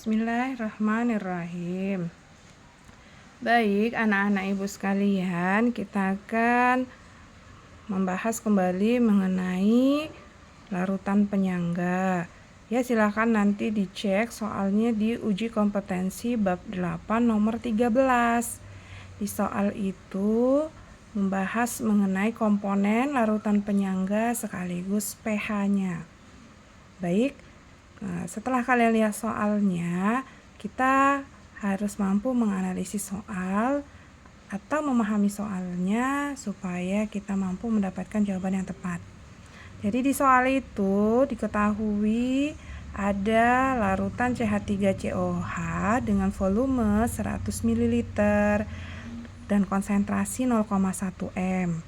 Bismillahirrahmanirrahim. Baik, anak-anak ibu sekalian, kita akan membahas kembali mengenai larutan penyangga. Ya, silakan nanti dicek soalnya di uji kompetensi bab 8 nomor 13. Di soal itu membahas mengenai komponen larutan penyangga sekaligus pH-nya. Baik, setelah kalian lihat soalnya, kita harus mampu menganalisis soal atau memahami soalnya supaya kita mampu mendapatkan jawaban yang tepat. Jadi di soal itu diketahui ada larutan CH3COH dengan volume 100 ml dan konsentrasi 0,1 m.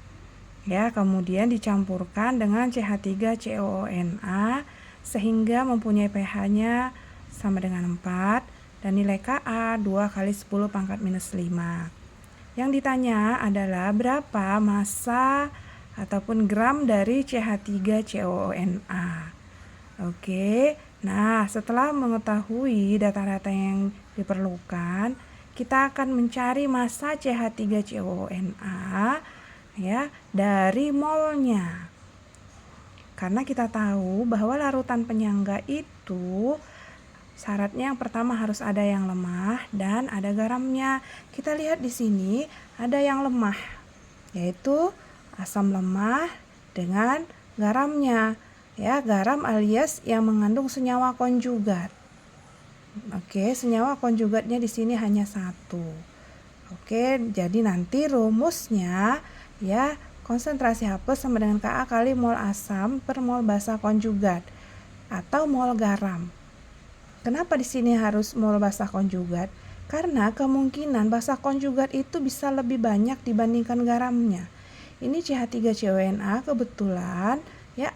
Ya, kemudian dicampurkan dengan CH3COONA sehingga mempunyai pH-nya sama dengan 4 dan nilai Ka 2 kali 10 pangkat minus 5. Yang ditanya adalah berapa massa ataupun gram dari CH3COONA. Oke, nah setelah mengetahui data-data yang diperlukan, kita akan mencari massa CH3COONA ya dari molnya. Karena kita tahu bahwa larutan penyangga itu syaratnya yang pertama harus ada yang lemah dan ada garamnya. Kita lihat di sini ada yang lemah, yaitu asam lemah dengan garamnya. Ya, garam alias yang mengandung senyawa konjugat. Oke, senyawa konjugatnya di sini hanya 1. Oke, jadi nanti rumusnya ya konsentrasi H+ sama dengan Ka kali mol asam per mol basa konjugat atau mol garam. Kenapa di sini harus mol basa konjugat? Karena kemungkinan basa konjugat itu bisa lebih banyak dibandingkan garamnya. Ini CH3CONA kebetulan ya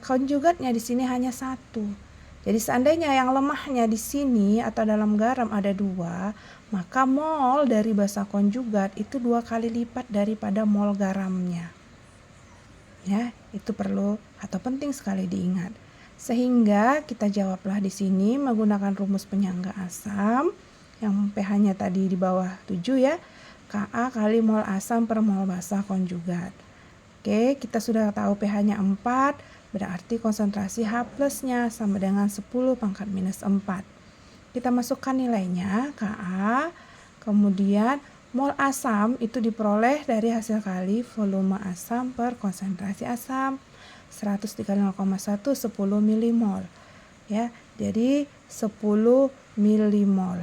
konjugatnya di sini hanya 1. Jadi seandainya yang lemahnya di sini atau dalam garam ada 2, maka mol dari basa konjugat itu 2 kali lipat daripada mol garamnya. Ya, itu perlu atau penting sekali diingat. Sehingga kita jawablah di sini menggunakan rumus penyangga asam yang pH-nya tadi di bawah 7 ya. Ka kali mol asam per mol basa konjugat. Oke, kita sudah tahu pH-nya 4, berarti konsentrasi H+-nya sama dengan 10 pangkat minus 4. Kita masukkan nilainya, Ka, kemudian mol asam itu diperoleh dari hasil kali volume asam per konsentrasi asam. 100 dikali 0,1, 10 milimol. Ya, jadi 10 milimol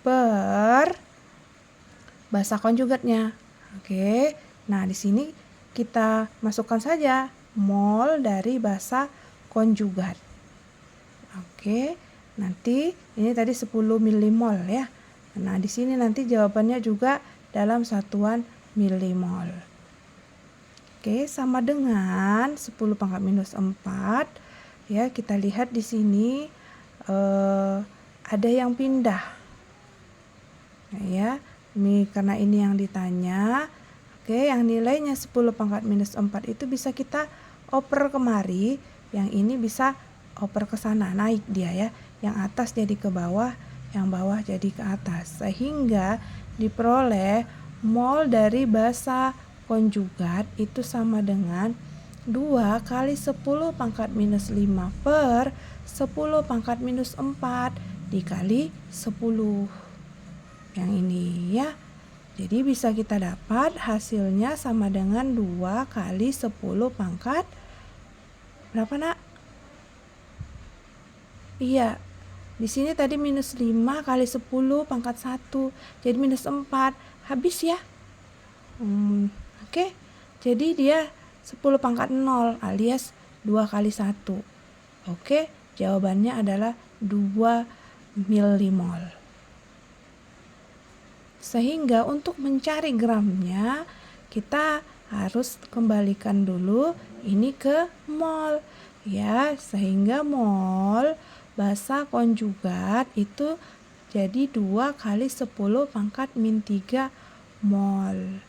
per basa konjugatnya. Oke. Nah, di sini kita masukkan saja mol dari basa konjugat. Oke. Nanti ini tadi 10 milimol ya. Nah, di sini nanti jawabannya juga dalam satuan milimol. Oke, sama dengan 10 pangkat minus 4. Ya, kita lihat di sini ada yang pindah. Ya, ini karena ini yang ditanya. Oke, yang nilainya 10 pangkat minus 4 itu bisa kita oper kemari, yang ini bisa oper ke sana, naik dia ya. Yang atas jadi ke bawah, yang bawah jadi ke atas. Sehingga diperoleh mol dari basa konjugat itu sama dengan 2 kali 10 pangkat minus 5 per 10 pangkat minus 4 dikali 10. Yang ini ya. Jadi bisa kita dapat hasilnya sama dengan 2 kali 10 pangkat berapa nak? Iya, di sini tadi minus 5 kali 10 pangkat 1, jadi minus 4, habis ya. Oke, jadi dia 10 pangkat 0 alias 2 kali 1. Oke, jawabannya adalah 2 milimol. Sehingga untuk mencari gramnya kita harus kembalikan dulu ini ke mol ya, sehingga mol basa konjugat itu jadi 2 kali 10 pangkat min 3 mol.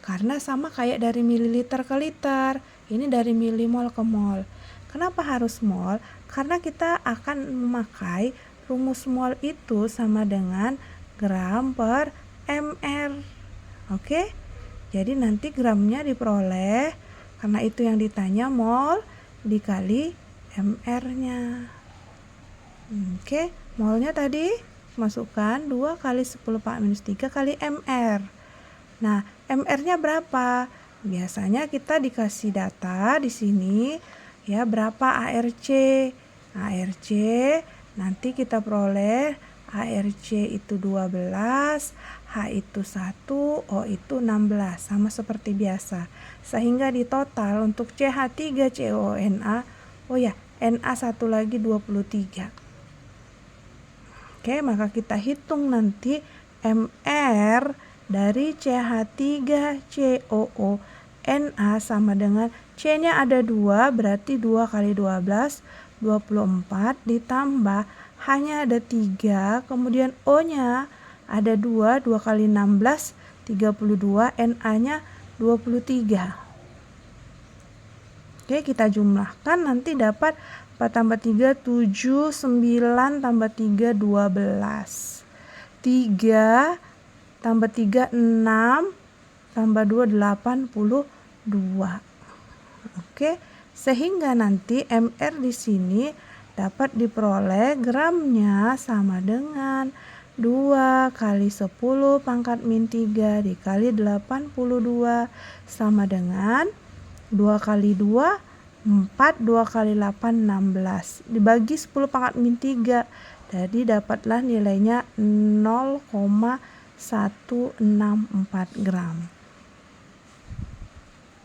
Karena sama kayak dari mililiter ke liter, ini dari milimol ke mol. Kenapa harus mol? Karena kita akan memakai rumus mol itu sama dengan gram per mr. Oke? Jadi nanti gramnya diperoleh, karena itu yang ditanya, mol dikali mr-nya. Oke, molnya tadi masukkan 2 kali 10 minus 3 kali mr. Nah, mr-nya berapa? Biasanya kita dikasih data di sini ya, berapa ARC. ARC nanti kita peroleh ARC itu 12, H itu 1, O itu 16, sama seperti biasa. Sehingga di total untuk CH3COONA, oh ya, Na satu lagi 23. Oke, maka kita hitung nanti MR dari CH3COONA sama dengan C-nya ada 2, berarti 2 kali 12, 24, ditambah H-nya ada 3, kemudian O-nya ada 2, 2 kali 16, 32, Na-nya 23. Oke, kita jumlahkan, nanti dapat 4 tambah 3, 7, 9 tambah 3, 12. 3 tambah 3, 6, tambah 2, 82. Oke, sehingga nanti MR di sini dapat diperoleh gramnya sama dengan 2 kali 10 pangkat min 3 dikali 82 sama dengan 2 kali 2, 4, 2 kali 8, 16. Dibagi 10 pangkat min 3, jadi dapatlah nilainya 0,164 gram.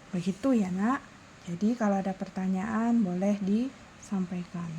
Begitu ya nak. Jadi kalau ada pertanyaan boleh disampaikan.